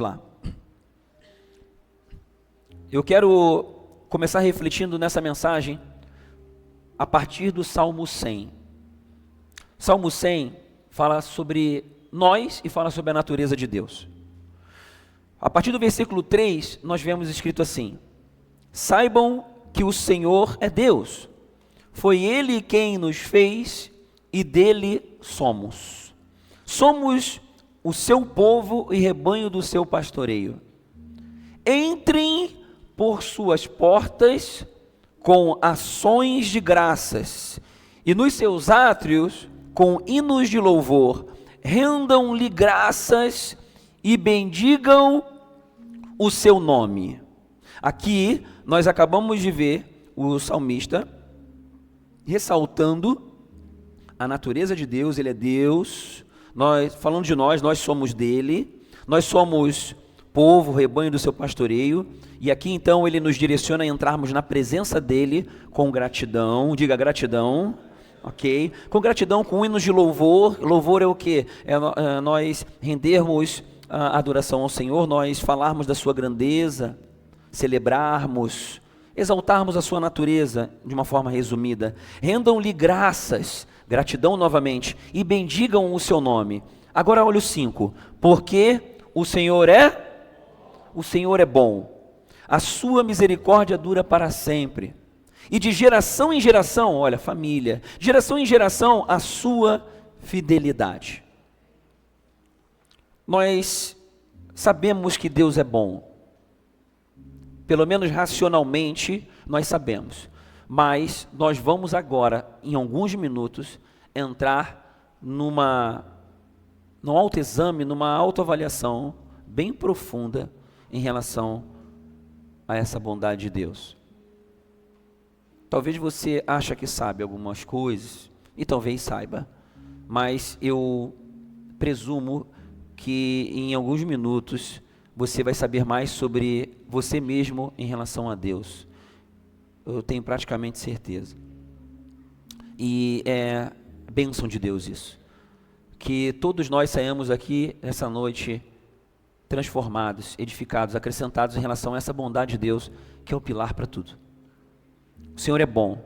Lá. Eu quero começar refletindo nessa mensagem a partir do Salmo 100. Salmo 100 fala sobre nós e fala sobre a natureza de Deus. A partir do versículo 3, nós vemos escrito assim: saibam que o Senhor é Deus, foi Ele quem nos fez e dele somos. Somos o seu povo e rebanho do seu pastoreio. Entrem por suas portas com ações de graças e nos seus átrios com hinos de louvor. Rendam-lhe graças e bendigam o seu nome. Aqui nós acabamos de ver o salmista ressaltando a natureza de Deus. Ele é Deus. Falando de nós somos dele, nós somos povo, rebanho do seu pastoreio, e aqui então ele nos direciona a entrarmos na presença dele com gratidão. Diga gratidão, ok? Com gratidão, com hinos de louvor. Louvor é o que? Nós rendermos a adoração ao Senhor, nós falarmos da sua grandeza, celebrarmos, exaltarmos a sua natureza de uma forma resumida. Rendam-lhe graças, gratidão novamente, e bendigam o seu nome. Agora olha o 5, porque o Senhor é bom, a sua misericórdia dura para sempre, e de geração em geração, olha, família, geração em geração, a sua fidelidade. Nós sabemos que Deus é bom, pelo menos racionalmente nós sabemos, mas nós vamos agora, em alguns minutos, entrar num autoexame, numa autoavaliação bem profunda em relação a essa bondade de Deus. Talvez você ache que sabe algumas coisas, e talvez saiba, mas eu presumo que em alguns minutos você vai saber mais sobre você mesmo em relação a Deus. Eu tenho praticamente certeza. E é bênção de Deus isso. Que todos nós saímos aqui essa noite transformados, edificados, acrescentados em relação a essa bondade de Deus, que é o pilar para tudo. O Senhor é bom.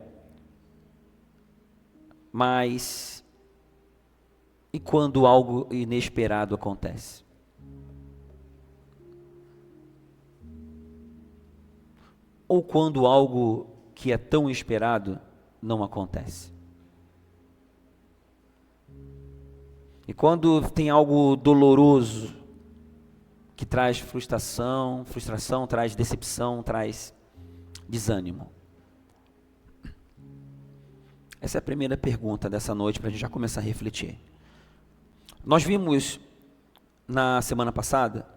Mas e quando algo inesperado acontece? Ou quando algo que é tão esperado não acontece? E quando tem algo doloroso, que traz frustração traz decepção, traz desânimo. Essa é a primeira pergunta dessa noite, para a gente já começar a refletir. Nós vimos na semana passada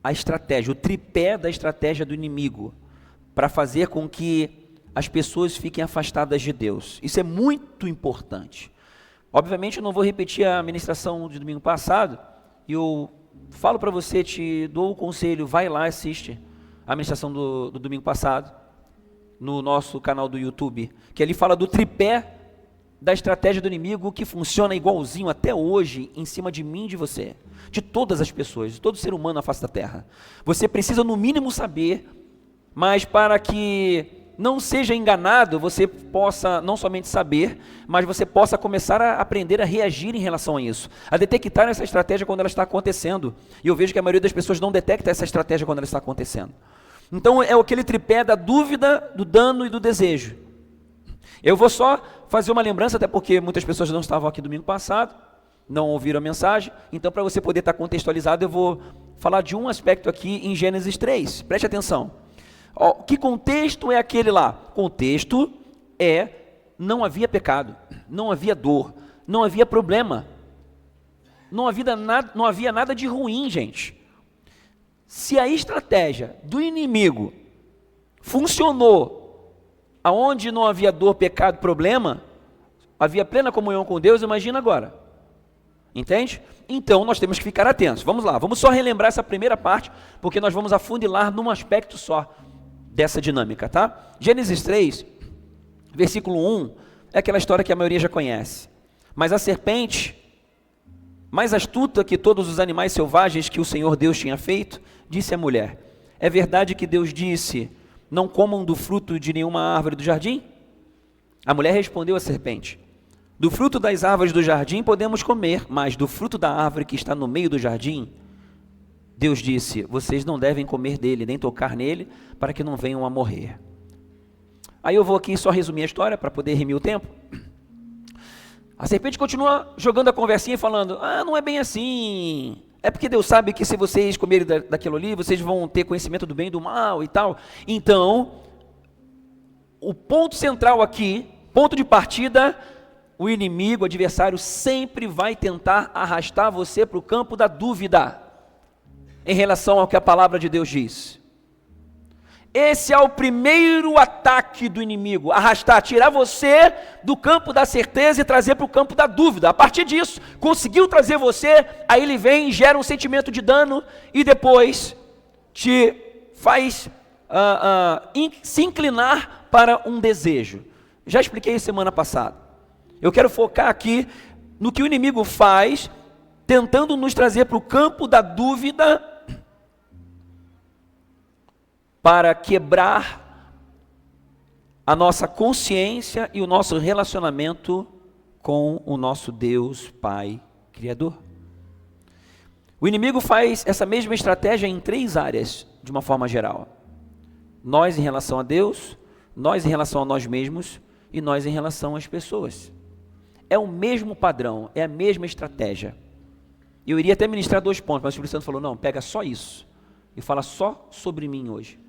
a estratégia, o tripé da estratégia do inimigo, para fazer com que as pessoas fiquem afastadas de Deus. Isso é muito importante. Obviamente eu não vou repetir a ministração de domingo passado, e eu falo para você, te dou o conselho, vai lá, assiste a ministração do domingo passado, no nosso canal do YouTube, que ali fala do tripé da estratégia do inimigo, que funciona igualzinho até hoje, em cima de mim e de você, de todas as pessoas, de todo ser humano na face da terra. Você precisa no mínimo saber, mas para que não seja enganado, você possa não somente saber, mas você possa começar a aprender a reagir em relação a isso, a detectar essa estratégia quando ela está acontecendo. E eu vejo que a maioria das pessoas não detecta essa estratégia quando ela está acontecendo. Então é aquele tripé da dúvida, do dano e do desejo. Eu vou só fazer uma lembrança, até porque muitas pessoas não estavam aqui domingo passado, não ouviram a mensagem, então para você poder estar contextualizado, eu vou falar de um aspecto aqui em Gênesis 3, preste atenção. Que contexto é aquele lá? Contexto é, não havia pecado, não havia dor, não havia problema, não havia nada de ruim, gente. Se a estratégia do inimigo funcionou aonde não havia dor, pecado, problema, havia plena comunhão com Deus, imagina agora. Entende? Então nós temos que ficar atentos. Vamos lá, vamos só relembrar essa primeira parte, porque nós vamos afunilar num aspecto só dessa dinâmica, tá? Gênesis 3, versículo 1, é aquela história que a maioria já conhece. Mas a serpente mais astuta que todos os animais selvagens que o Senhor Deus tinha feito, disse a mulher: é verdade que Deus disse, não comam do fruto de nenhuma árvore do jardim? A mulher respondeu à serpente: do fruto das árvores do jardim podemos comer, mas do fruto da árvore que está no meio do jardim, Deus disse, vocês não devem comer dele, nem tocar nele, para que não venham a morrer. Aí eu vou aqui só resumir a história, para poder remir o tempo. A serpente continua jogando a conversinha e falando, não é bem assim, é porque Deus sabe que se vocês comerem daquilo ali, vocês vão ter conhecimento do bem e do mal e tal. Então, o ponto central aqui, ponto de partida, o inimigo, o adversário, sempre vai tentar arrastar você para o campo da dúvida, em relação ao que a palavra de Deus diz. Esse é o primeiro ataque do inimigo, arrastar, tirar você do campo da certeza e trazer para o campo da dúvida. A partir disso, conseguiu trazer você, aí ele vem, gera um sentimento de dano e depois te faz se inclinar para um desejo. Já expliquei semana passada. Eu quero focar aqui no que o inimigo faz, tentando nos trazer para o campo da dúvida, para quebrar a nossa consciência e o nosso relacionamento com o nosso Deus Pai Criador. O inimigo faz essa mesma estratégia em 3 áreas, de uma forma geral. Nós em relação a Deus, nós em relação a nós mesmos e nós em relação às pessoas. É o mesmo padrão, é a mesma estratégia. Eu iria até ministrar 2 pontos, mas o Espírito Santo falou, não, pega só isso e fala só sobre mim hoje.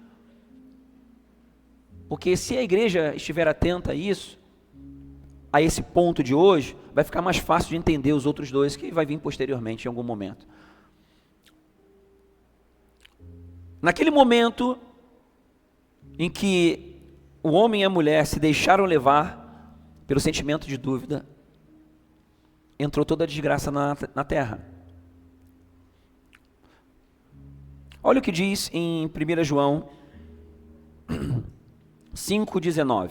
Porque se a igreja estiver atenta a isso, a esse ponto de hoje, vai ficar mais fácil de entender os outros 2 que vai vir posteriormente em algum momento. Naquele momento em que o homem e a mulher se deixaram levar pelo sentimento de dúvida, entrou toda a desgraça na terra. Olha o que diz em 1 João 5,19.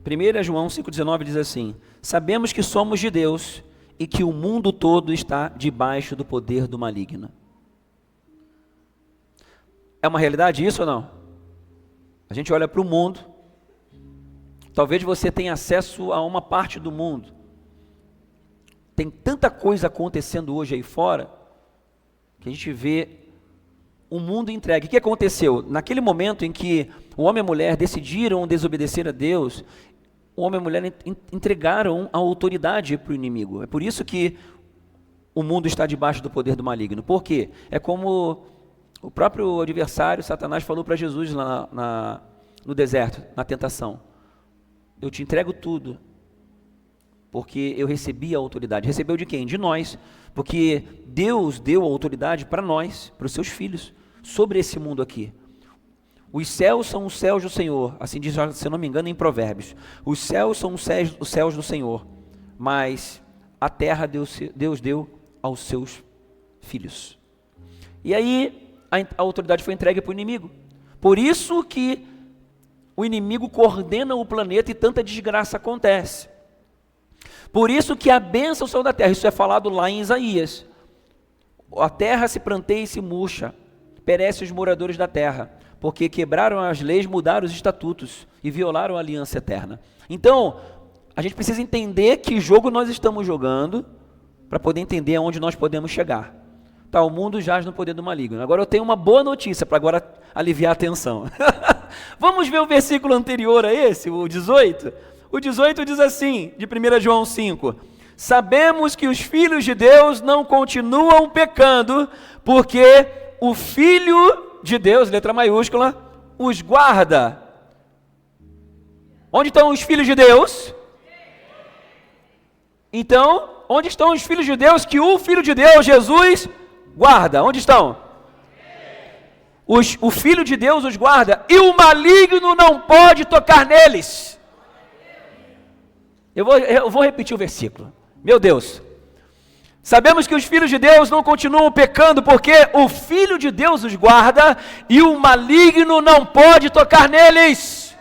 1 João 5,19 diz assim: sabemos que somos de Deus e que o mundo todo está debaixo do poder do maligno. É uma realidade isso ou não? A gente olha para o mundo, talvez você tenha acesso a uma parte do mundo. Tem tanta coisa acontecendo hoje aí fora, que a gente vê o mundo entregue. O que aconteceu? Naquele momento em que o homem e a mulher decidiram desobedecer a Deus, o homem e a mulher entregaram a autoridade para o inimigo. É por isso que o mundo está debaixo do poder do maligno. Por quê? É como o próprio adversário, Satanás, falou para Jesus lá no deserto, na tentação. Eu te entrego tudo, porque eu recebi a autoridade. Recebeu de quem? De nós. Porque Deus deu a autoridade para nós, para os seus filhos, sobre esse mundo aqui. Os céus são os céus do Senhor, assim diz, se eu não me engano, em Provérbios. Os céus são os céus do Senhor, mas a terra Deus deu aos seus filhos. E aí a autoridade foi entregue para o inimigo. Por isso que o inimigo coordena o planeta e tanta desgraça acontece. Por isso que a bênção saiu da terra, isso é falado lá em Isaías. A terra se pranteia e se murcha, perecem os moradores da terra, porque quebraram as leis, mudaram os estatutos e violaram a aliança eterna. Então, a gente precisa entender que jogo nós estamos jogando, para poder entender aonde nós podemos chegar. Tá, o mundo jaz no poder do maligno. Agora eu tenho uma boa notícia, para agora aliviar a tensão. Vamos ver o versículo anterior a esse, o 18? O 18 diz assim, de 1 João 5, sabemos que os filhos de Deus não continuam pecando, porque o Filho de Deus, letra maiúscula, os guarda. Onde estão os filhos de Deus? Então, onde estão os filhos de Deus que o Filho de Deus, Jesus, guarda? Onde estão? O Filho de Deus os guarda e o maligno não pode tocar neles. Eu vou repetir o versículo. Meu Deus. Sabemos que os filhos de Deus não continuam pecando porque o Filho de Deus os guarda e o maligno não pode tocar neles.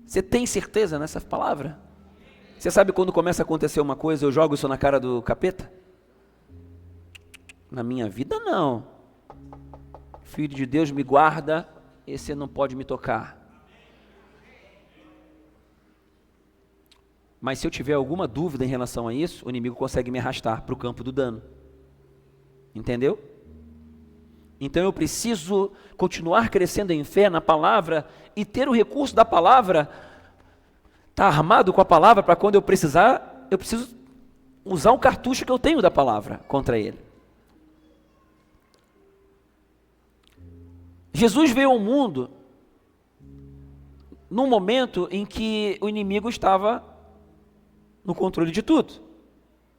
Você tem certeza nessa palavra? Você sabe quando começa a acontecer uma coisa, eu jogo isso na cara do capeta? Na minha vida, não. Filho de Deus, me guarda, esse não pode me tocar. Mas se eu tiver alguma dúvida em relação a isso, o inimigo consegue me arrastar para o campo do dano. Entendeu? Então eu preciso continuar crescendo em fé na palavra e ter o recurso da palavra, estar armado com a palavra para quando eu precisar, eu preciso usar um cartucho que eu tenho da palavra contra ele. Jesus veio ao mundo num momento em que o inimigo estava no controle de tudo,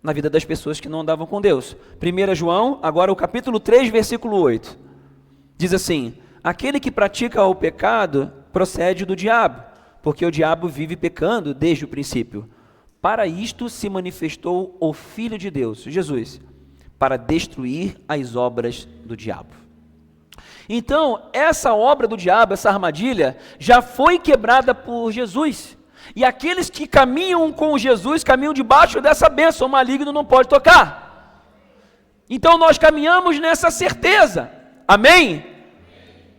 na vida das pessoas que não andavam com Deus. 1 João, agora o capítulo 3, versículo 8, diz assim: aquele que pratica o pecado procede do diabo, porque o diabo vive pecando desde o princípio. Para isto se manifestou o Filho de Deus, Jesus, para destruir as obras do diabo. Então, essa obra do diabo, essa armadilha, já foi quebrada por Jesus. E aqueles que caminham com Jesus, caminham debaixo dessa bênção, o maligno não pode tocar. Então nós caminhamos nessa certeza, amém?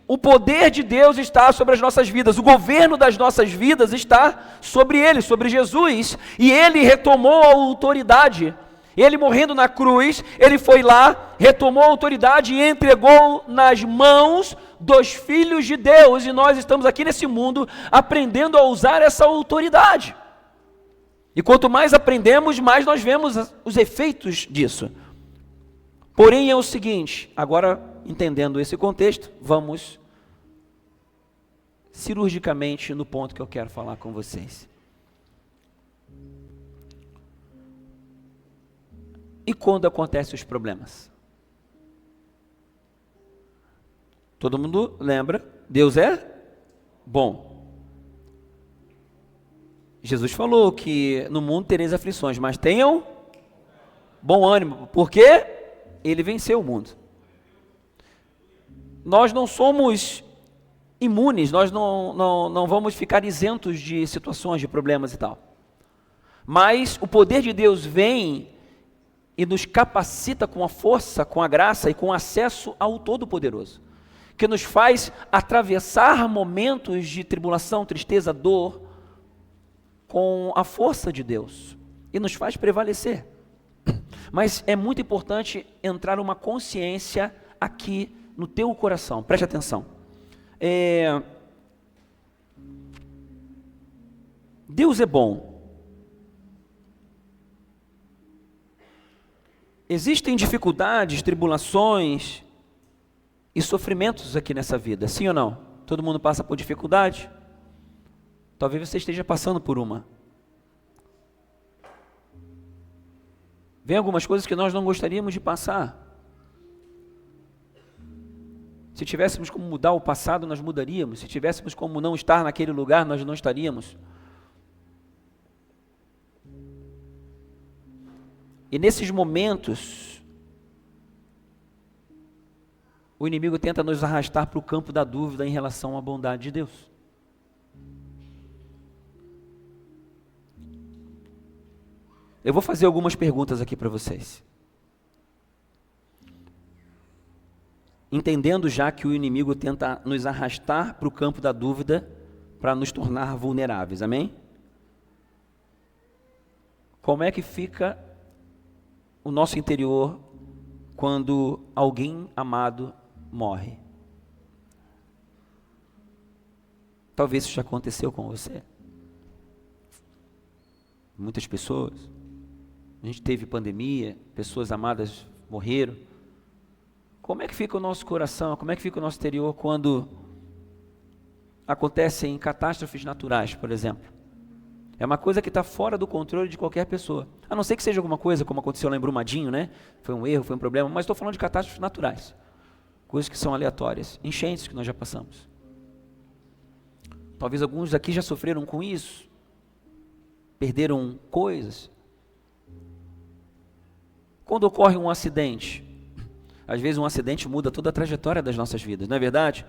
O poder de Deus está sobre as nossas vidas, o governo das nossas vidas está sobre ele, sobre Jesus, e ele retomou a autoridade. Ele morrendo na cruz, ele foi lá, retomou a autoridade e entregou nas mãos dos filhos de Deus, e nós estamos aqui nesse mundo aprendendo a usar essa autoridade. E quanto mais aprendemos, mais nós vemos os efeitos disso. Porém é o seguinte, agora entendendo esse contexto, vamos cirurgicamente no ponto que eu quero falar com vocês. E quando acontecem os problemas? Todo mundo lembra, Deus é bom. Jesus falou que no mundo tereis aflições, mas tenham bom ânimo, porque ele venceu o mundo. Nós não somos imunes, nós não vamos ficar isentos de situações, de problemas e tal. Mas o poder de Deus vem e nos capacita com a força, com a graça e com acesso ao Todo-Poderoso, que nos faz atravessar momentos de tribulação, tristeza, dor, com a força de Deus, e nos faz prevalecer. Mas é muito importante entrar uma consciência aqui no teu coração, preste atenção. Deus é bom. Existem dificuldades, tribulações e sofrimentos aqui nessa vida, sim ou não? Todo mundo passa por dificuldade? Talvez você esteja passando por uma. Vem algumas coisas que nós não gostaríamos de passar. Se tivéssemos como mudar o passado, nós mudaríamos. Se tivéssemos como não estar naquele lugar, nós não estaríamos. E nesses momentos, o inimigo tenta nos arrastar para o campo da dúvida em relação à bondade de Deus. Eu vou fazer algumas perguntas aqui para vocês. Entendendo já que o inimigo tenta nos arrastar para o campo da dúvida para nos tornar vulneráveis, amém? Como é que fica o nosso interior quando alguém amado morre? Talvez isso já aconteceu com você. Muitas pessoas. A gente teve pandemia, pessoas amadas morreram. Como é que fica o nosso coração, como é que fica o nosso interior quando acontecem catástrofes naturais, por exemplo? É uma coisa que está fora do controle de qualquer pessoa. A não ser que seja alguma coisa, como aconteceu lá em Brumadinho, né? Foi um erro, foi um problema, mas estou falando de catástrofes naturais. Coisas que são aleatórias. Enchentes que nós já passamos. Talvez alguns aqui já sofreram com isso. Perderam coisas. Quando ocorre um acidente, às vezes um acidente muda toda a trajetória das nossas vidas, não é verdade?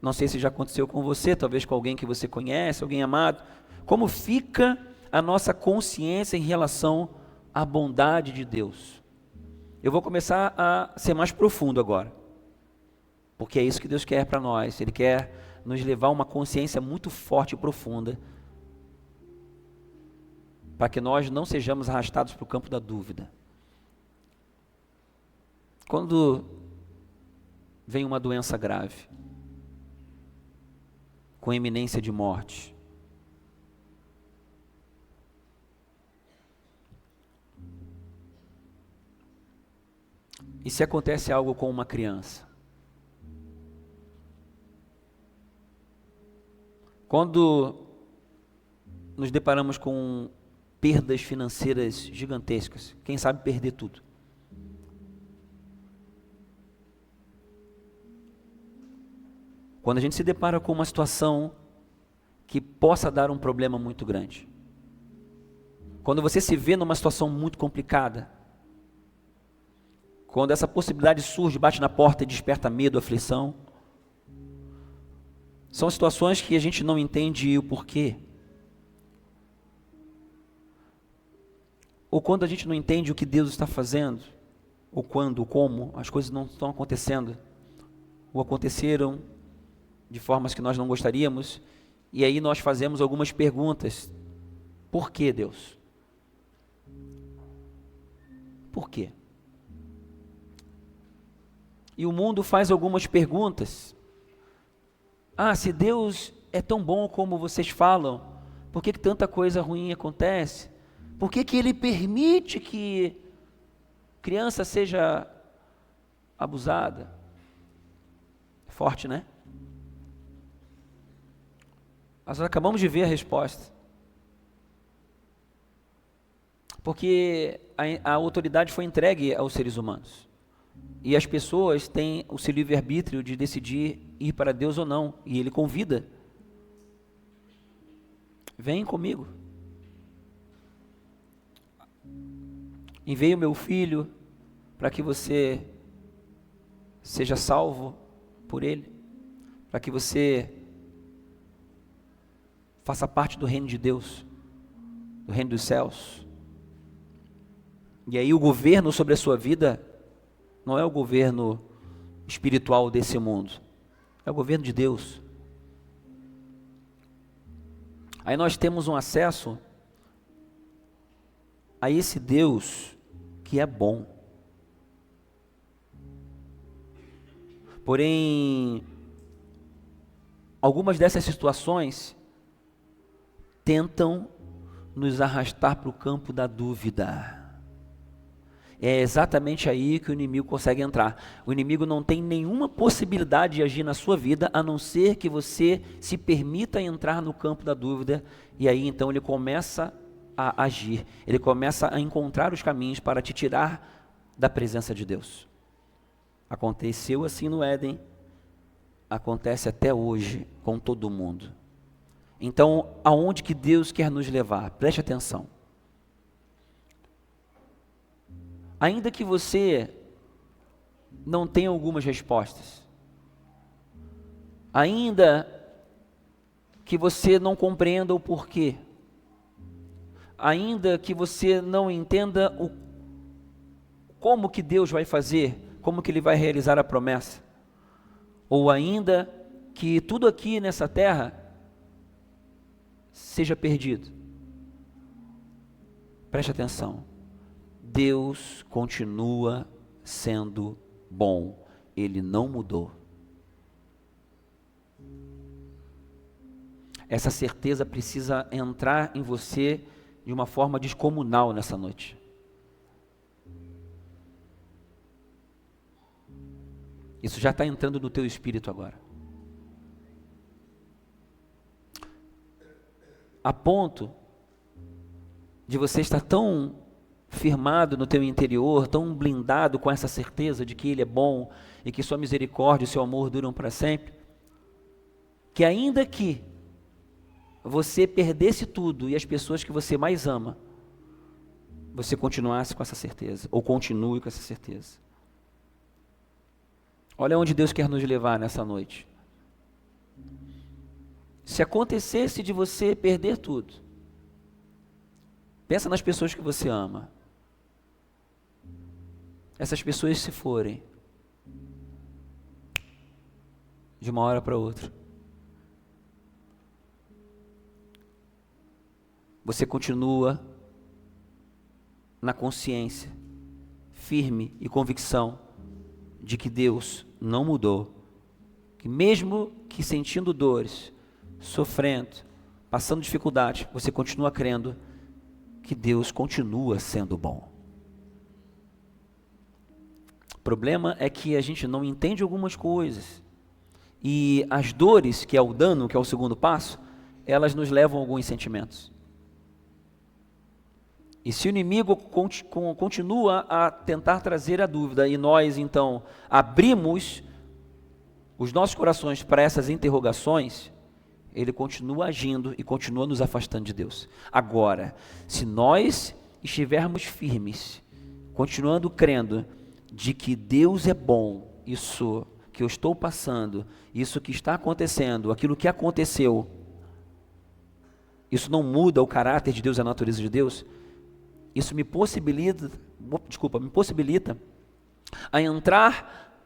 Não sei se já aconteceu com você, talvez com alguém que você conhece, alguém amado. Como fica a nossa consciência em relação à bondade de Deus. Eu vou começar a ser mais profundo agora, porque é isso que Deus quer para nós. Ele quer nos levar a uma consciência muito forte e profunda, para que nós não sejamos arrastados para o campo da dúvida. Quando vem uma doença grave, com iminência de morte, e se acontece algo com uma criança? Quando nos deparamos com perdas financeiras gigantescas, quem sabe perder tudo. Quando a gente se depara com uma situação que possa dar um problema muito grande. Quando você se vê numa situação muito complicada, quando essa possibilidade surge, bate na porta e desperta medo, aflição, são situações que a gente não entende o porquê. Ou quando a gente não entende o que Deus está fazendo, ou quando, ou como, as coisas não estão acontecendo, ou aconteceram de formas que nós não gostaríamos, e aí nós fazemos algumas perguntas. Por que, Deus? Por quê? E o mundo faz algumas perguntas. Se Deus é tão bom como vocês falam, por que tanta coisa ruim acontece? Por que Ele permite que criança seja abusada? Forte, né? Nós acabamos de ver a resposta. Porque a autoridade foi entregue aos seres humanos. E as pessoas têm o seu livre-arbítrio de decidir ir para Deus ou não. E Ele convida. Vem comigo. Enviei o meu filho para que você seja salvo por Ele. Para que você faça parte do reino de Deus, do reino dos céus. E aí o governo sobre a sua vida não é o governo espiritual desse mundo, é o governo de Deus. Aí nós temos um acesso a esse Deus que é bom. Porém, algumas dessas situações tentam nos arrastar para o campo da dúvida. É exatamente aí que o inimigo consegue entrar. O inimigo não tem nenhuma possibilidade de agir na sua vida, a não ser que você se permita entrar no campo da dúvida, e aí então ele começa a agir, ele começa a encontrar os caminhos para te tirar da presença de Deus. Aconteceu assim no Éden, acontece até hoje com todo mundo. Então, aonde que Deus quer nos levar? Preste atenção. Ainda que você não tenha algumas respostas, ainda que você não compreenda o porquê, ainda que você não entenda como que Deus vai fazer, como que Ele vai realizar a promessa, ou ainda que tudo aqui nessa terra seja perdido. Preste atenção. Deus continua sendo bom. Ele não mudou. Essa certeza precisa entrar em você de uma forma descomunal nessa noite. Isso já está entrando no teu espírito agora. A ponto de você estar tão firmado no teu interior, tão blindado com essa certeza de que Ele é bom e que sua misericórdia e seu amor duram para sempre, que ainda que você perdesse tudo e as pessoas que você mais ama, você continuasse com essa certeza, ou continue com essa certeza. Olha onde Deus quer nos levar nessa noite. Se acontecesse de você perder tudo, Pensa nas pessoas que você ama. Essas pessoas se forem de uma hora para outra, você continua na consciência, firme e convicção de que Deus não mudou, que mesmo que sentindo dores, sofrendo, passando dificuldades, você continua crendo que Deus continua sendo bom. O problema é que a gente não entende algumas coisas, e as dores, que é o dano, que é o segundo passo, elas nos levam a alguns sentimentos. E se o inimigo continua a tentar trazer a dúvida, e nós então abrimos os nossos corações para essas interrogações, ele continua agindo e continua nos afastando de Deus. Agora, se nós estivermos firmes, continuando crendo de que Deus é bom, isso que eu estou passando, isso que está acontecendo, aquilo que aconteceu, isso não muda o caráter de Deus e a natureza de Deus, isso me possibilita a entrar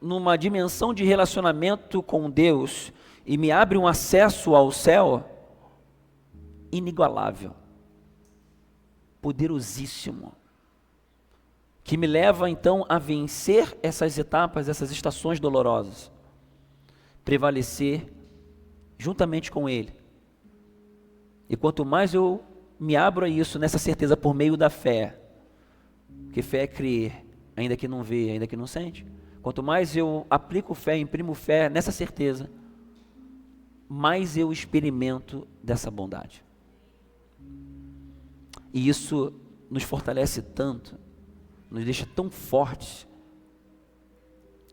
numa dimensão de relacionamento com Deus e me abre um acesso ao céu inigualável, poderosíssimo, que me leva então a vencer essas etapas, essas estações dolorosas, prevalecer juntamente com Ele. E quanto mais eu me abro a isso, nessa certeza por meio da fé, que fé é crer, ainda que não vê, ainda que não sente. Quanto mais eu aplico fé, imprimo fé nessa certeza, mais eu experimento dessa bondade. E isso nos fortalece tanto, nos deixa tão fortes.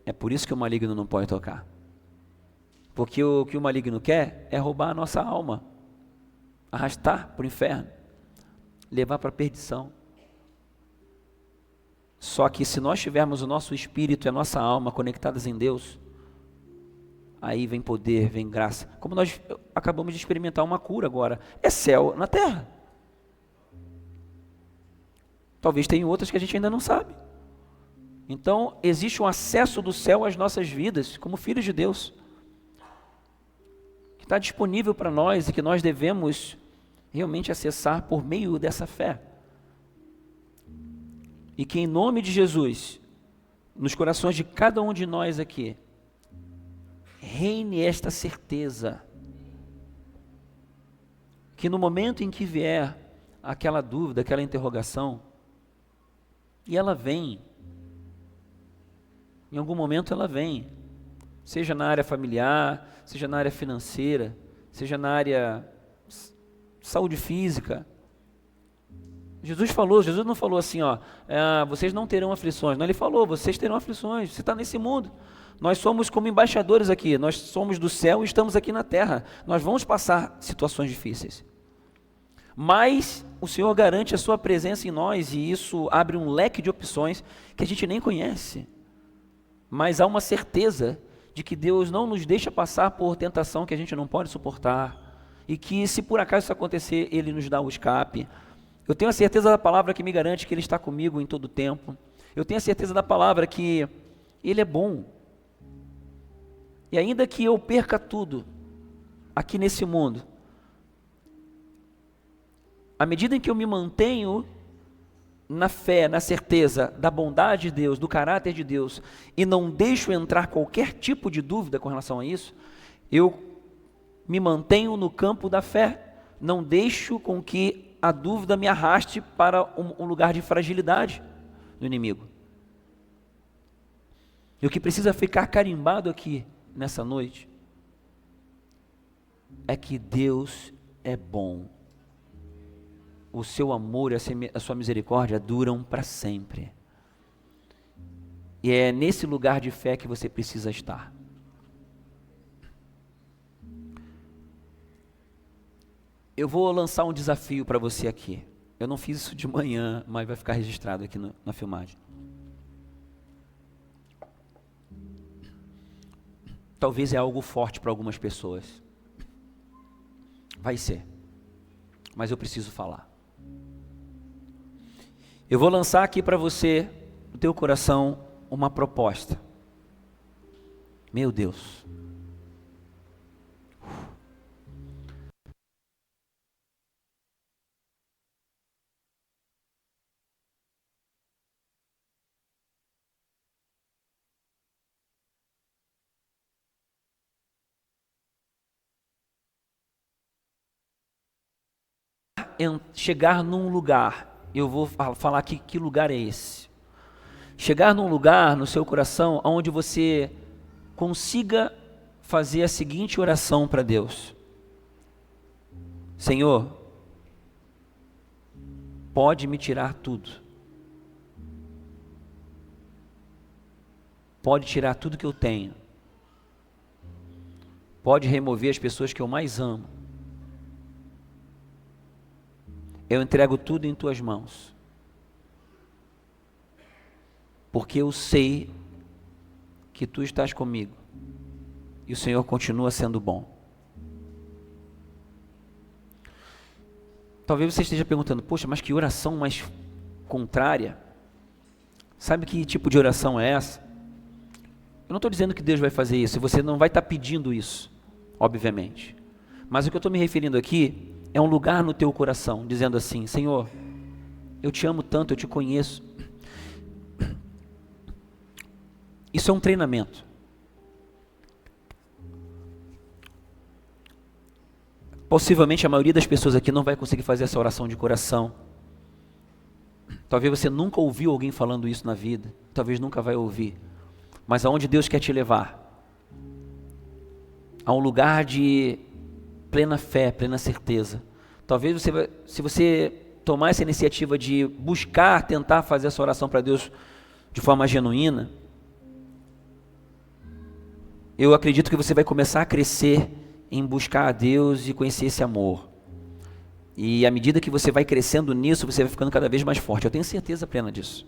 É por isso que o maligno não pode tocar. Porque o que o maligno quer é roubar a nossa alma, arrastar para o inferno, levar para a perdição. Só que se nós tivermos o nosso espírito e a nossa alma conectadas em Deus, aí vem poder, vem graça. Como nós acabamos de experimentar uma cura agora, é céu na terra. Talvez tenha outras que a gente ainda não sabe. Então, existe um acesso do céu às nossas vidas, como filhos de Deus, que está disponível para nós e que nós devemos realmente acessar por meio dessa fé. E que em nome de Jesus, nos corações de cada um de nós aqui, reine esta certeza, que no momento em que vier aquela dúvida, aquela interrogação, e ela vem, em algum momento ela vem, seja na área familiar, seja na área financeira, seja na área saúde física. Jesus não falou assim, vocês não terão aflições. Não, ele falou, vocês terão aflições, você está nesse mundo. Nós somos como embaixadores aqui, nós somos do céu e estamos aqui na terra. Nós vamos passar situações difíceis. Mas o Senhor garante a sua presença em nós e isso abre um leque de opções que a gente nem conhece. Mas há uma certeza de que Deus não nos deixa passar por tentação que a gente não pode suportar e que se por acaso isso acontecer, Ele nos dá o escape. Eu tenho a certeza da palavra que me garante que Ele está comigo em todo o tempo. Eu tenho a certeza da palavra que Ele é bom. E ainda que eu perca tudo aqui nesse mundo, à medida em que eu me mantenho na fé, na certeza da bondade de Deus, do caráter de Deus, e não deixo entrar qualquer tipo de dúvida com relação a isso, eu me mantenho no campo da fé, não deixo com que a dúvida me arraste para um lugar de fragilidade do inimigo. E o que precisa ficar carimbado aqui nessa noite é que Deus é bom. O seu amor e a sua misericórdia duram para sempre. E é nesse lugar de fé que você precisa estar. Eu vou lançar um desafio para você aqui. Eu não fiz isso de manhã, mas vai ficar registrado aqui na filmagem. Talvez é algo forte para algumas pessoas. Vai ser. Mas eu preciso falar. Eu vou lançar aqui para você, no teu coração, uma proposta. Meu Deus. Chegar num lugar, eu vou falar aqui que lugar é esse. Chegar num lugar no seu coração onde você consiga fazer a seguinte oração para Deus: Senhor, pode me tirar tudo. Pode tirar tudo que eu tenho. Pode remover as pessoas que eu mais amo. Eu entrego tudo em tuas mãos. Porque eu sei que tu estás comigo. E o Senhor continua sendo bom. Talvez você esteja perguntando, poxa, mas que oração mais contrária? Sabe que tipo de oração é essa? Eu não estou dizendo que Deus vai fazer isso, e você não vai estar pedindo isso, obviamente. Mas o que eu estou me referindo aqui é um lugar no teu coração, dizendo assim: Senhor, eu te amo tanto, eu te conheço. Isso é um treinamento. Possivelmente a maioria das pessoas aqui não vai conseguir fazer essa oração de coração. Talvez você nunca ouviu alguém falando isso na vida, talvez nunca vai ouvir. Mas aonde Deus quer te levar? A um lugar de plena fé, plena certeza. Talvez você, se você tomar essa iniciativa de buscar, tentar fazer essa oração para Deus de forma genuína, eu acredito que você vai começar a crescer em buscar a Deus e conhecer esse amor. E à medida que você vai crescendo nisso, você vai ficando cada vez mais forte. Eu tenho certeza plena disso.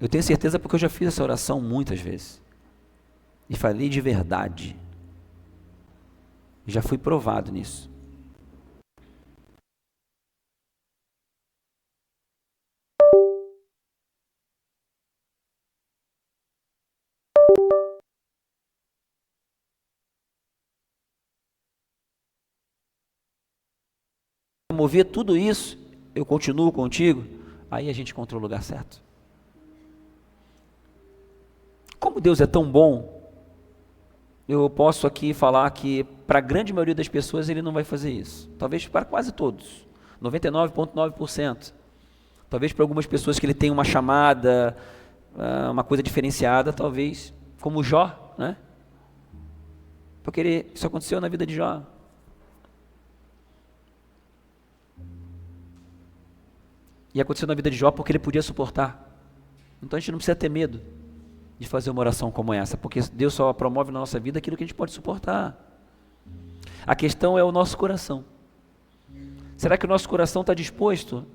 Eu tenho certeza porque eu já fiz essa oração muitas vezes. E falei de verdade. Já fui provado nisso. Mover tudo isso, eu continuo contigo, aí a gente encontrou o lugar certo. Como Deus é tão bom, eu posso aqui falar que para a grande maioria das pessoas Ele não vai fazer isso. Talvez para quase todos, 99,9%. Talvez para algumas pessoas que Ele tem uma chamada, uma coisa diferenciada, talvez, como Jó, né? Porque isso aconteceu na vida de Jó. E aconteceu na vida de Jó porque ele podia suportar. Então a gente não precisa ter medo de fazer uma oração como essa, porque Deus só promove na nossa vida aquilo que a gente pode suportar. A questão é o nosso coração. Será que o nosso coração está disposto?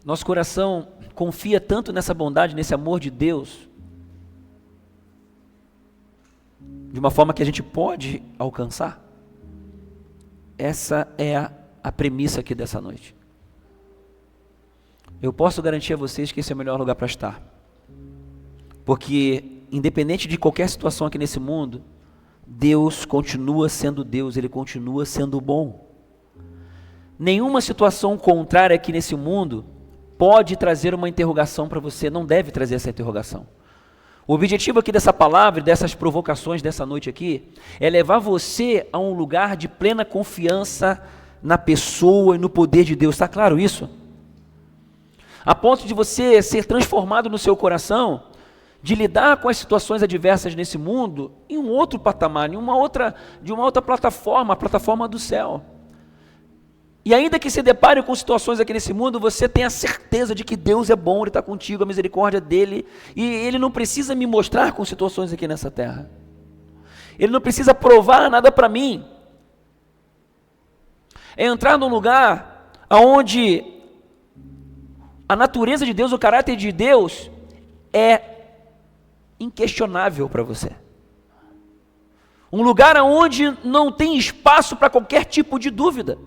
Nosso coração confia tanto nessa bondade, nesse amor de Deus, de uma forma que a gente pode alcançar? Essa é a premissa aqui dessa noite. Eu posso garantir a vocês que esse é o melhor lugar para estar. Porque, independente de qualquer situação aqui nesse mundo, Deus continua sendo Deus, Ele continua sendo bom. Nenhuma situação contrária aqui nesse mundo pode trazer uma interrogação para você, não deve trazer essa interrogação. O objetivo aqui dessa palavra, dessas provocações dessa noite aqui, é levar você a um lugar de plena confiança na pessoa e no poder de Deus. Está claro isso? A ponto de você ser transformado no seu coração, de lidar com as situações adversas nesse mundo em um outro patamar, de uma outra plataforma, a plataforma do céu. E ainda que se depare com situações aqui nesse mundo, você tem a certeza de que Deus é bom, Ele está contigo, a misericórdia dEle, e Ele não precisa me mostrar com situações aqui nessa terra. Ele não precisa provar nada para mim. É entrar num lugar onde a natureza de Deus, o caráter de Deus é inquestionável para você. Um lugar onde não tem espaço para qualquer tipo de dúvida.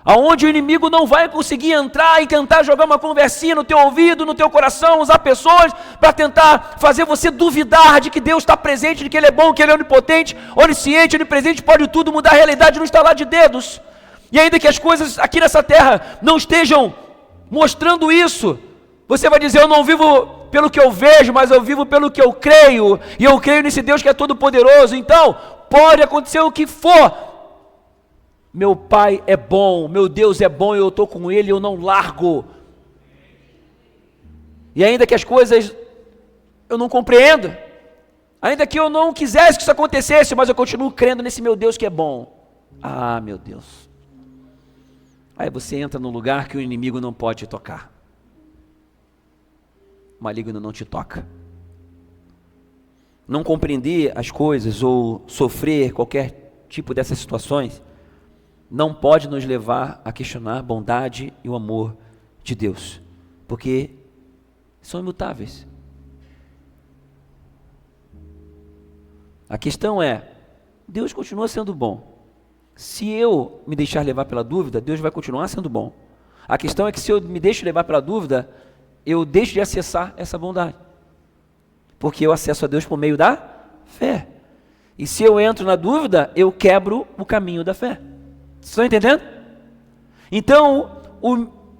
aonde o inimigo não vai conseguir entrar e tentar jogar uma conversinha no teu ouvido, no teu coração, usar pessoas para tentar fazer você duvidar de que Deus está presente, de que Ele é bom, que Ele é onipotente, onisciente, onipresente, pode tudo, mudar a realidade no estalar de dedos. E ainda que as coisas aqui nessa terra não estejam mostrando isso, você vai dizer: eu não vivo pelo que eu vejo, mas eu vivo pelo que eu creio, e eu creio nesse Deus que é todo poderoso. Então, pode acontecer o que for, meu Pai é bom, meu Deus é bom, eu estou com Ele, eu não largo. E ainda que as coisas eu não compreendo, ainda que eu não quisesse que isso acontecesse, mas eu continuo crendo nesse meu Deus que é bom. Ah, meu Deus. Aí você entra num lugar que o inimigo não pode te tocar. O maligno não te toca. Não compreender as coisas ou sofrer qualquer tipo dessas situações não pode nos levar a questionar a bondade e o amor de Deus, porque são imutáveis. A questão é, Deus continua sendo bom. Se eu me deixar levar pela dúvida, Deus vai continuar sendo bom. A questão é que se eu me deixo levar pela dúvida, eu deixo de acessar essa bondade, porque eu acesso a Deus por meio da fé. E se eu entro na dúvida, eu quebro o caminho da fé. Vocês estão entendendo? Então,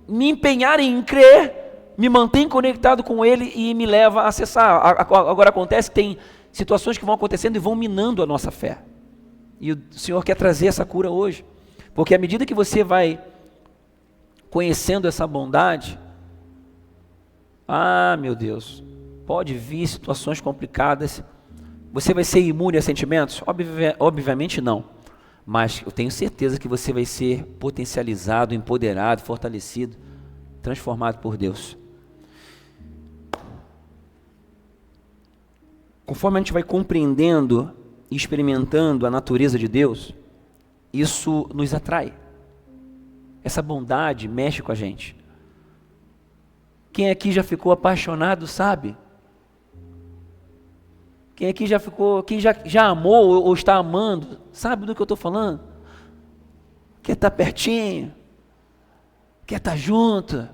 me empenhar em crer me mantém conectado com Ele e me leva a acessar. Agora acontece que tem situações que vão acontecendo e vão minando a nossa fé. E o Senhor quer trazer essa cura hoje, porque à medida que você vai conhecendo essa bondade, meu Deus, pode vir situações complicadas. Você vai ser imune a sentimentos? Obviamente não, mas eu tenho certeza que você vai ser potencializado, empoderado, fortalecido, transformado por Deus. Conforme a gente vai compreendendo e experimentando a natureza de Deus, isso nos atrai. Essa bondade mexe com a gente. Quem aqui já ficou apaixonado sabe? Quem aqui já ficou, quem já amou ou está amando, sabe do que eu estou falando? Quer estar pertinho, quer estar junto,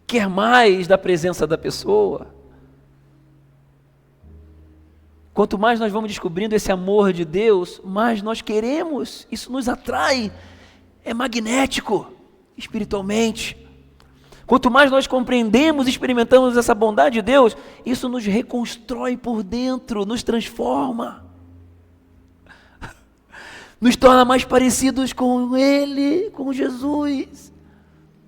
quer mais da presença da pessoa. Quanto mais nós vamos descobrindo esse amor de Deus, mais nós queremos, isso nos atrai, é magnético, espiritualmente. Quanto mais nós compreendemos e experimentamos essa bondade de Deus, isso nos reconstrói por dentro, nos transforma, nos torna mais parecidos com Ele, com Jesus,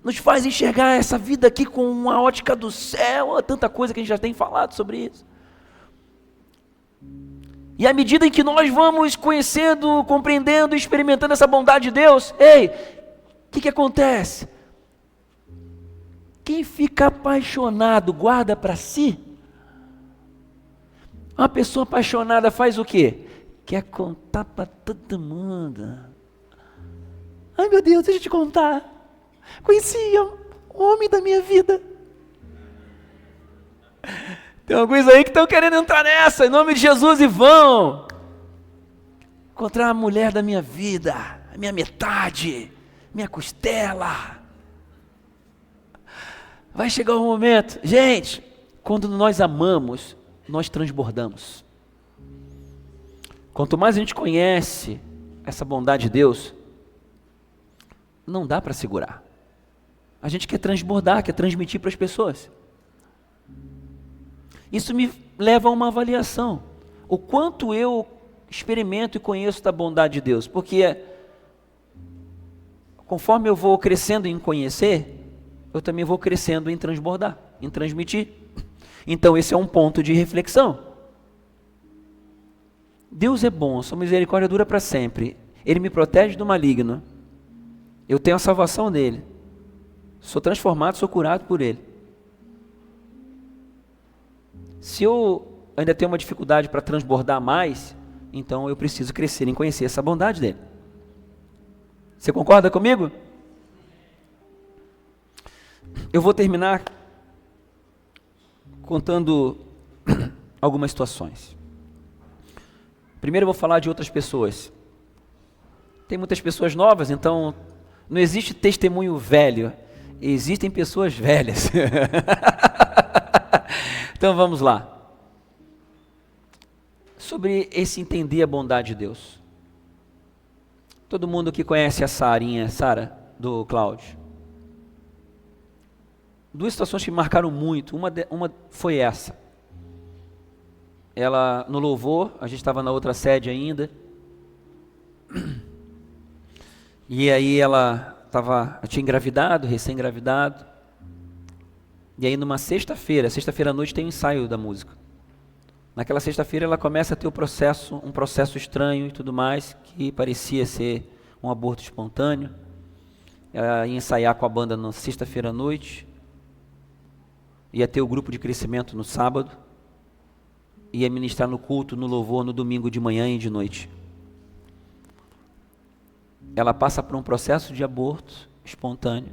nos faz enxergar essa vida aqui com uma ótica do céu, tanta coisa que a gente já tem falado sobre isso. E à medida em que nós vamos conhecendo, compreendendo, experimentando essa bondade de Deus, o que acontece? Quem fica apaixonado guarda para si? Uma pessoa apaixonada faz o quê? Quer contar para todo mundo. Ai meu Deus, deixa eu te contar. Conheci o homem da minha vida. Tem alguns aí que estão querendo entrar nessa, em nome de Jesus, e vão encontrar a mulher da minha vida, a minha metade, minha costela. Vai chegar um momento, gente, quando nós amamos, nós transbordamos. Quanto mais a gente conhece essa bondade de Deus, não dá para segurar. A gente quer transbordar, quer transmitir para as pessoas. Isso me leva a uma avaliação. O quanto eu experimento e conheço da bondade de Deus. Porque conforme eu vou crescendo em conhecer, eu também vou crescendo em transbordar, em transmitir. Então esse é um ponto de reflexão. Deus é bom, sua misericórdia dura para sempre. Ele me protege do maligno. Eu tenho a salvação dele. Sou transformado, sou curado por ele. Se eu ainda tenho uma dificuldade para transbordar mais, então eu preciso crescer em conhecer essa bondade dele. Você concorda comigo? Eu vou terminar contando algumas situações. Primeiro eu vou falar de outras pessoas Tem muitas pessoas novas, então não existe testemunho velho, existem pessoas velhas. Então vamos lá. Sobre esse entender a bondade de Deus. Todo mundo que conhece a Sara, do Cláudio. Duas situações que me marcaram muito, uma foi essa. Ela, no louvor, a gente estava na outra sede ainda, e aí ela tinha engravidado, recém-engravidado, e aí numa sexta-feira à noite tem um ensaio da música. Naquela sexta-feira ela começa a ter um processo estranho e tudo mais, que parecia ser um aborto espontâneo. Ela ia ensaiar com a banda na sexta-feira à noite, ia ter o grupo de crescimento no sábado, ia ministrar no culto, no louvor, no domingo de manhã e de noite. Ela passa por um processo de aborto espontâneo.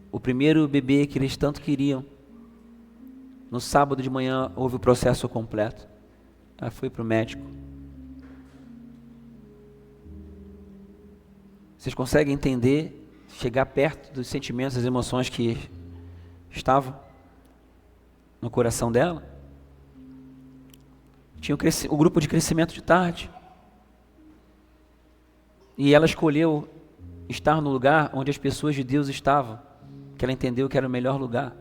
O primeiro bebê que eles tanto queriam, no sábado de manhã houve o processo completo. Ela foi para o médico. Vocês conseguem entender, chegar perto dos sentimentos, das emoções que estavam no coração dela? Tinha o grupo de crescimento de tarde. E ela escolheu estar no lugar onde as pessoas de Deus estavam, que ela entendeu que era o melhor lugar.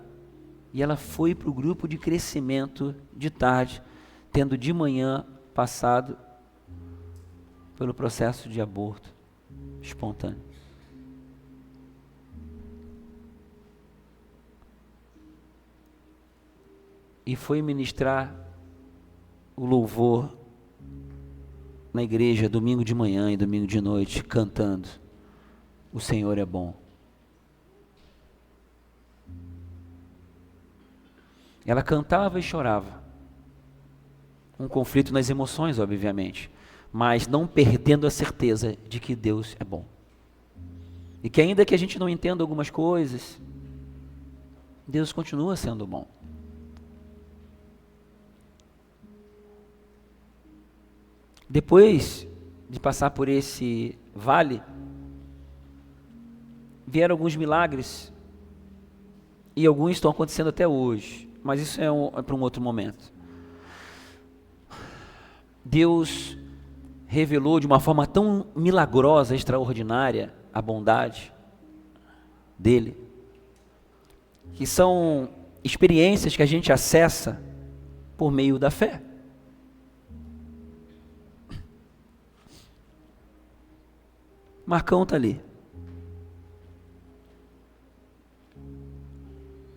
E ela foi para o grupo de crescimento de tarde, tendo de manhã passado pelo processo de aborto espontâneo. E foi ministrar o louvor na igreja, domingo de manhã e domingo de noite, cantando: o Senhor é bom. Ela cantava e chorava. Um conflito nas emoções, obviamente, mas não perdendo a certeza de que Deus é bom. E que ainda que a gente não entenda algumas coisas, Deus continua sendo bom. Depois de passar por esse vale, vieram alguns milagres, e alguns estão acontecendo até hoje, mas isso é para um outro momento. Deus revelou de uma forma tão milagrosa, extraordinária, a bondade dele, que são experiências que a gente acessa por meio da fé. Marcão está ali.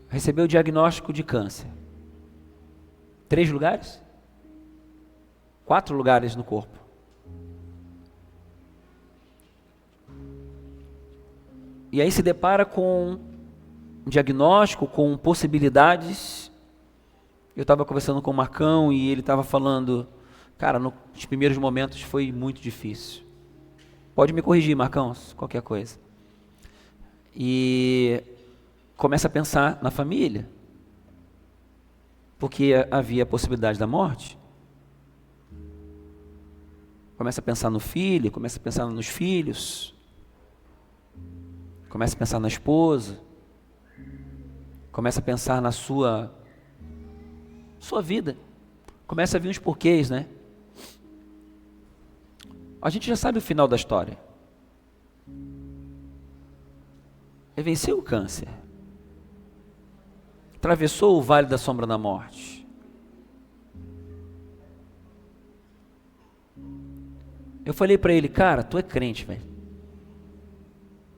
Recebeu o diagnóstico de câncer. 3 lugares? 4 lugares no corpo. E aí se depara com um diagnóstico, com possibilidades. Eu estava conversando com o Marcão e ele estava falando, cara, nos primeiros momentos foi muito difícil. Pode me corrigir, Marcão, qualquer coisa. E começa a pensar na família, porque havia a possibilidade da morte. Começa a pensar no filho, começa a pensar nos filhos, começa a pensar na esposa, começa a pensar na sua vida. Começa a vir os porquês, né? A gente já sabe o final da história. Ele venceu o câncer. Atravessou o vale da sombra da morte. Eu falei para ele, cara, tu é crente, velho.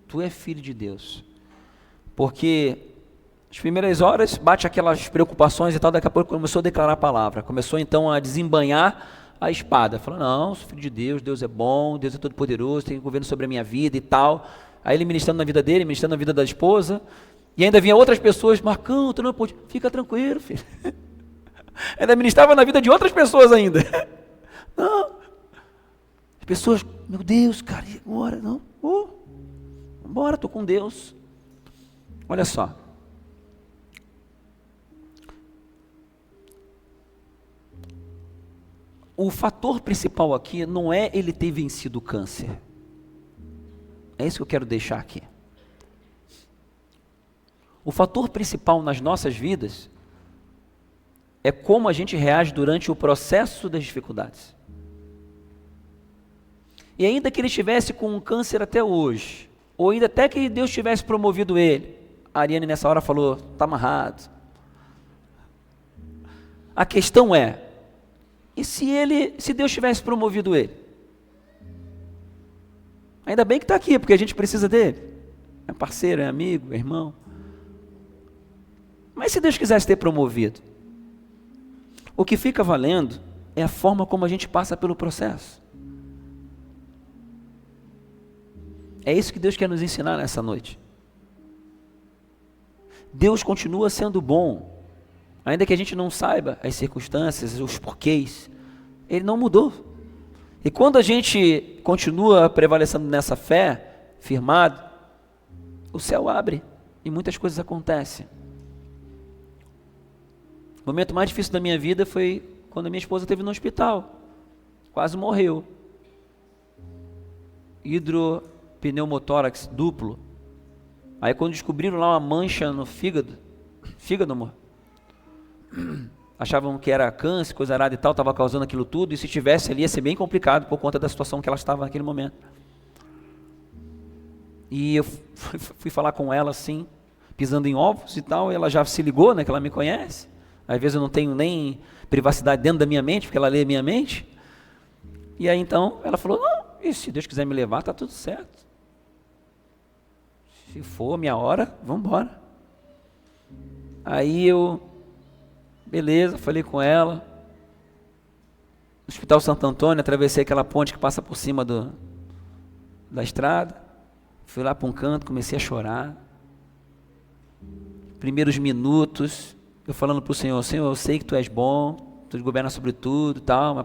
Tu é filho de Deus. Porque as primeiras horas bate aquelas preocupações e tal, daqui a pouco começou a declarar a palavra. Começou então a desembainhar a espada. Falou, não, sou filho de Deus, Deus é bom, Deus é todo poderoso, tem governo sobre a minha vida e tal. Aí ele ministrando na vida dele, ministrando na vida da esposa. E ainda vinha outras pessoas, Marcão, tu não pode, fica tranquilo, filho. Ainda ministrava na vida de outras pessoas ainda. Não. As pessoas, meu Deus, cara, e agora? Não, vambora, estou com Deus. Olha só. O fator principal aqui não é ele ter vencido o câncer. É isso que eu quero deixar aqui. O fator principal nas nossas vidas é como a gente reage durante o processo das dificuldades. E ainda que ele estivesse com um câncer até hoje, ou ainda até que Deus tivesse promovido ele, a Ariane nessa hora falou, está amarrado. A questão é, e se Deus tivesse promovido ele? Ainda bem que está aqui, porque a gente precisa dele. É parceiro, é amigo, é irmão. Mas se Deus quisesse ter promovido, o que fica valendo é a forma como a gente passa pelo processo. É isso que Deus quer nos ensinar nessa noite. Deus continua sendo bom, ainda que a gente não saiba as circunstâncias, os porquês, Ele não mudou. E quando a gente continua prevalecendo nessa fé, firmado, o céu abre e muitas coisas acontecem. O momento mais difícil da minha vida foi quando a minha esposa esteve no hospital, quase morreu. Hidropneumotórax duplo. Aí quando descobriram lá uma mancha no fígado, amor, achavam que era câncer, coisa arada e tal, estava causando aquilo tudo, e se tivesse ali ia ser bem complicado por conta da situação que ela estava naquele momento. E eu fui falar com ela assim, pisando em ovos e tal, e ela já se ligou, né, que ela me conhece. Às vezes eu não tenho nem privacidade dentro da minha mente, porque ela lê a minha mente. E aí então ela falou, não, e se Deus quiser me levar, está tudo certo. Se for a minha hora, vamos embora. Aí eu, beleza, falei com ela. No Hospital Santo Antônio, atravessei aquela ponte que passa por cima da estrada. Fui lá para um canto, comecei a chorar. Primeiros minutos, eu falando para o Senhor, Senhor, eu sei que Tu és bom, Tu governa sobre tudo e tal,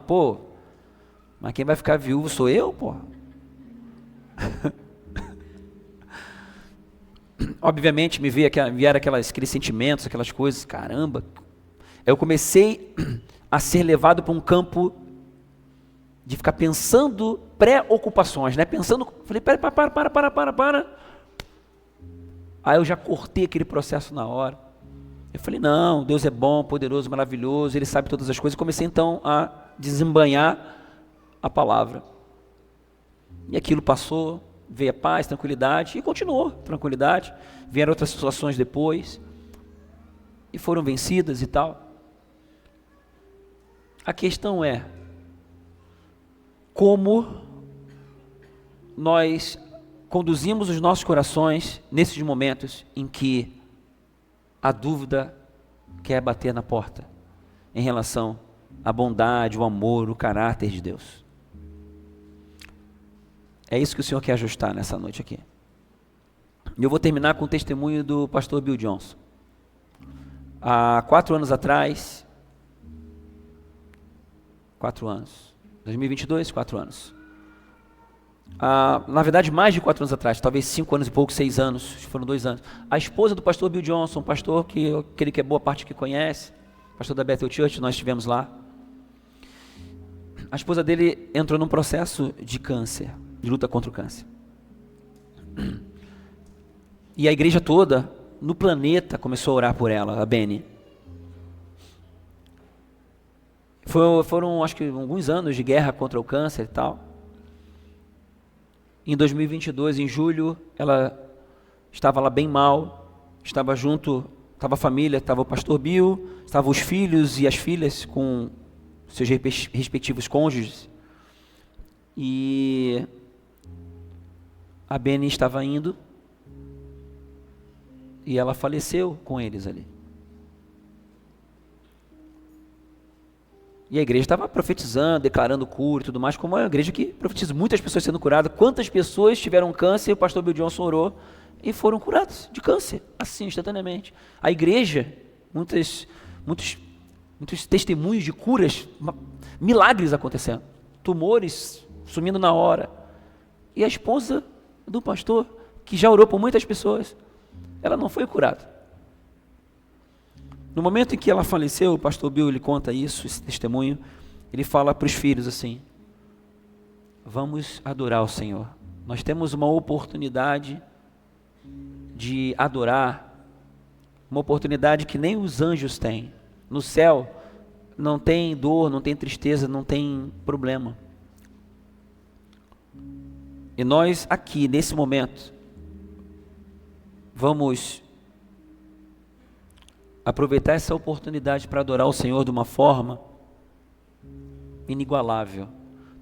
mas quem vai ficar viúvo sou eu, pô. Obviamente me vieram aqueles sentimentos, aquelas coisas, caramba. Eu comecei a ser levado para um campo de ficar pensando preocupações, né? Falei, para. Aí eu já cortei aquele processo na hora. Eu falei, não, Deus é bom, poderoso, maravilhoso, Ele sabe todas as coisas. E comecei então a desembanhar a palavra. E aquilo passou, veio a paz, tranquilidade, e continuou, tranquilidade. Vieram outras situações depois, e foram vencidas e tal. A questão é, como nós conduzimos os nossos corações nesses momentos em que a dúvida quer bater na porta, em relação à bondade, o amor, o caráter de Deus. É isso que o Senhor quer ajustar nessa noite aqui. E eu vou terminar com o testemunho do pastor Bill Johnson. Há 4 anos atrás, 4 anos, 2022, 4 anos. Na verdade, mais de 4 anos atrás, talvez 5 anos e pouco, 6 anos, foram 2 anos. A esposa do pastor Bill Johnson, pastor aquele que é boa parte que conhece, pastor da Bethel Church, nós estivemos lá. A esposa dele entrou num processo de câncer, de luta contra o câncer. E a igreja toda, no planeta, começou a orar por ela, a Benny. Foram, acho que, alguns anos de guerra contra o câncer e tal. Em 2022, em julho, ela estava lá bem mal, estava a família, estava o pastor Bill, estavam os filhos e as filhas com seus respectivos cônjuges. E a Benny estava indo e ela faleceu com eles ali. E a igreja estava profetizando, declarando cura e tudo mais, como a igreja que profetiza, muitas pessoas sendo curadas. Quantas pessoas tiveram câncer e o pastor Bill Johnson orou e foram curadas de câncer, assim, instantaneamente. A igreja, muitos testemunhos de curas, milagres acontecendo, tumores sumindo na hora. E a esposa do pastor, que já orou por muitas pessoas, ela não foi curada. No momento em que ela faleceu, o pastor Bill, ele conta isso, esse testemunho, ele fala para os filhos assim, vamos adorar o Senhor Nós temos uma oportunidade de adorar, uma oportunidade que nem os anjos têm. No céu não tem dor, não tem tristeza, não tem problema. E nós aqui, nesse momento, vamos aproveitar essa oportunidade para adorar o Senhor de uma forma inigualável.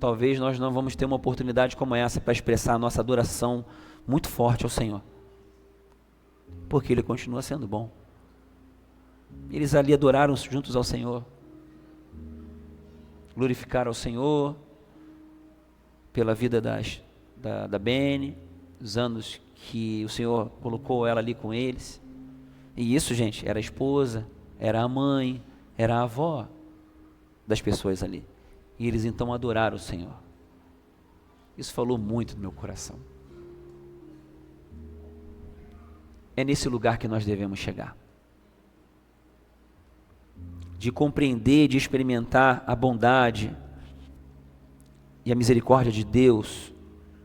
Talvez nós não vamos ter uma oportunidade como essa para expressar a nossa adoração muito forte ao Senhor, porque Ele continua sendo bom. Eles ali adoraram juntos ao Senhor, glorificaram ao Senhor pela vida da Bene, os anos que o Senhor colocou ela ali com eles. E isso, gente, era a esposa, era a mãe, era a avó das pessoas ali. E eles então adoraram o Senhor. Isso falou muito no meu coração. É nesse lugar que nós devemos chegar. De compreender, de experimentar a bondade e a misericórdia de Deus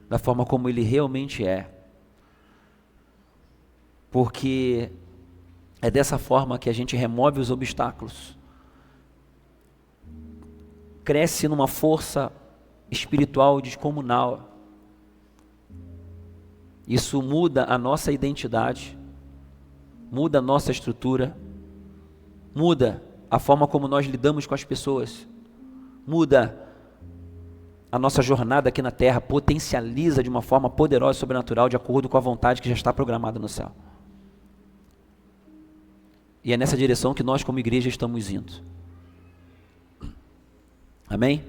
da forma como Ele realmente é. Porque é dessa forma que a gente remove os obstáculos, cresce numa força espiritual descomunal. Isso muda a nossa identidade, muda a nossa estrutura, muda a forma como nós lidamos com as pessoas, muda a nossa jornada aqui na terra, potencializa de uma forma poderosa e sobrenatural de acordo com a vontade que já está programada no céu. E é nessa direção que nós como igreja estamos indo. Amém?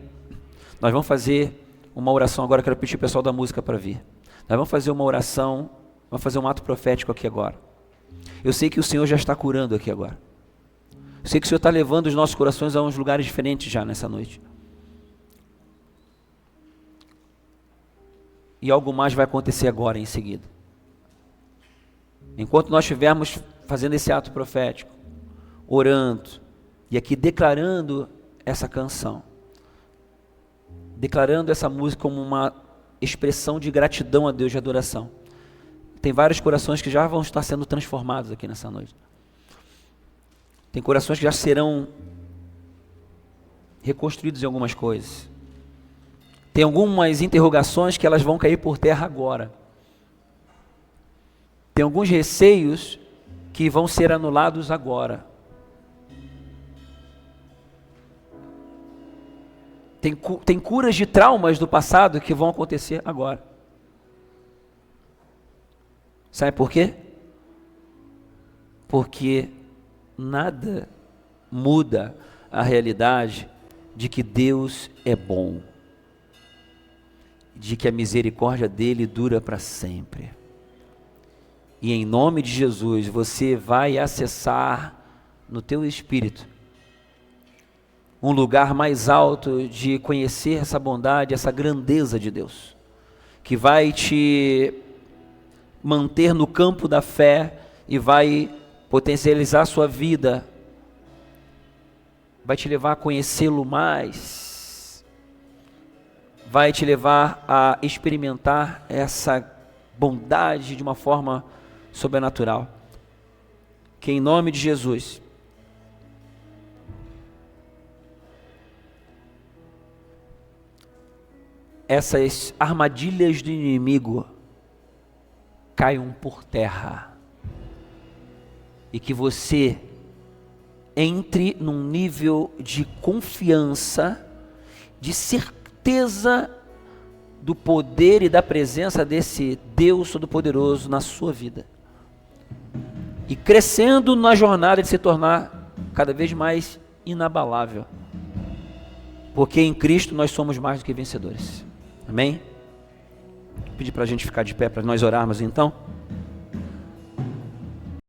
Nós vamos fazer uma oração agora, quero pedir o pessoal da música para vir. Nós vamos fazer uma oração, vamos fazer um ato profético aqui agora. Eu sei que o Senhor já está curando aqui agora. Eu sei que o Senhor está levando os nossos corações a uns lugares diferentes já nessa noite. E algo mais vai acontecer agora em seguida. Enquanto nós estivermos fazendo esse ato profético, orando, e aqui declarando essa canção, declarando essa música como uma expressão de gratidão a Deus, de adoração. Tem vários corações que já vão estar sendo transformados aqui nessa noite. Tem corações que já serão reconstruídos em algumas coisas. Tem algumas interrogações que elas vão cair por terra agora. Tem alguns receios que vão ser anulados agora. Tem curas de traumas do passado que vão acontecer agora. Sabe por quê? Porque nada muda a realidade de que Deus é bom, de que a misericórdia dele dura para sempre. E em nome de Jesus, você vai acessar no teu espírito um lugar mais alto de conhecer essa bondade, essa grandeza de Deus, que vai te manter no campo da fé e vai potencializar a sua vida, vai te levar a conhecê-lo mais, vai te levar a experimentar essa bondade de uma forma sobrenatural. Que em nome de Jesus, essas armadilhas do inimigo caiam por terra e que você entre num nível de confiança, de certeza do poder e da presença desse Deus Todo-Poderoso na sua vida, e crescendo na jornada de se tornar cada vez mais inabalável, porque em Cristo nós somos mais do que vencedores. Amém? Vou pedir para a gente ficar de pé para nós orarmos então.